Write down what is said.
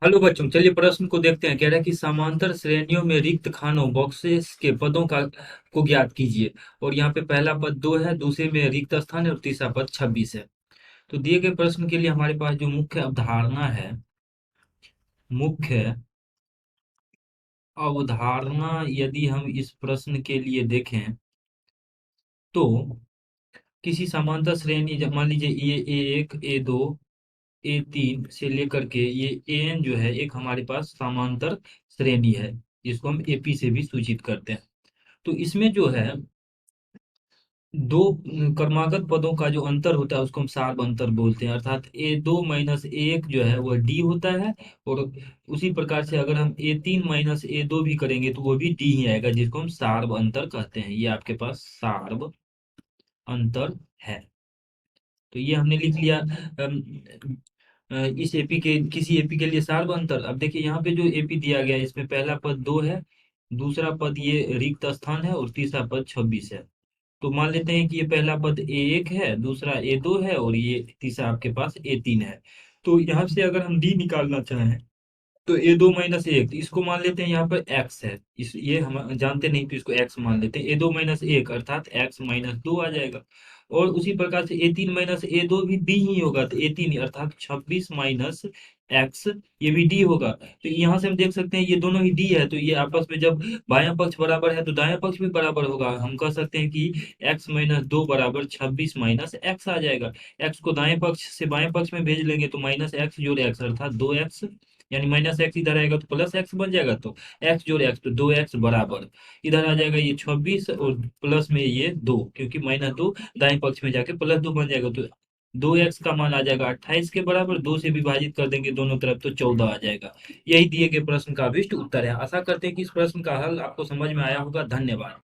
Hello बच्चों, चलिए प्रश्न को देखते हैं। कह रहा है कि समांतर श्रेणियों में रिक्त खानों बॉक्सेस के पदों का को ज्ञात कीजिए। और यहाँ पे पहला पद 2 है, दूसरे में रिक्त स्थान है और तीसरा पद 26 है। तो दिए गए प्रश्न के लिए हमारे पास जो मुख्य अवधारणा है, मुख्य अवधारणा यदि हम इस प्रश्न के लिए देखें तो किसी समांतर श्रेणी, जब मान लीजिए ये A1 A2 A3 से लेकर के ये AN जो है एक हमारे पास समांतर श्रेणी है, जिसको हम AP से भी सूचित करते हैं। तो इसमें जो है दो क्रमागत पदों का जो अंतर होता है उसको हम सार अंतर बोलते हैं, अर्थात A2 - A1 जो है वह D होता है। और उसी प्रकार से अगर हम A3 - A2 भी करेंगे तो वो भी D ही आएगा, जिसको हम सार अंतर कहते हैं। ये आपके पास सार अंतर है। तो ये हमने लिख लिया। इस एपी के किसी एपी के लिए सार अंतर। अब देखिए यहाँ पे जो एपी दिया गया है इसमें पहला पद 2 है, दूसरा पद ये रिक्त स्थान है और तीसरा पद 26 है। तो मान लेते हैं कि ये पहला पद A1 है, दूसरा A2 है और ये तीसरा आपके पास A3 है। तो यहाँ से अगर हम डी निकालना चाहें तो A2 - 1, इसको मान लेते हैं यहाँ पर x है। इस ये हम जानते नहीं तो इसको x मान लेते हैं। A2 - 1 अर्थात x - 2 आ जाएगा। और उसी प्रकार से A3 - A2 भी d ही होगा, तो A3 अर्थात 26 - x, ये भी d होगा। तो यहाँ से हम देख सकते हैं ये दोनों ही d है, तो ये आपस में जब बायां पक्ष बराबर है तो दायां पक्ष भी बराबर होगा। हम कह सकते हैं कि x - 2 बराबर 26 - x आ जाएगा। x को दाएं पक्ष से बाएं पक्ष में भेज लेंगे तो -x जोड़ x अर्थात 2x, यानी -x इधर आएगा तो +x बन जाएगा। तो x जोड़ x तो 2x बराबर इधर आ जाएगा ये 26 और प्लस में ये 2, क्योंकि -2 दाएं पक्ष में जाके +2 बन जाएगा। तो 2x का मान आ जाएगा 28 के बराबर। 2 से विभाजित कर देंगे दोनों तरफ तो 14 आ जाएगा। यही दिए गए प्रश्न का अभिष्ट उत्तर है। आशा करते हैं कि इस प्रश्न का हल आपको समझ में आया होगा। धन्यवाद।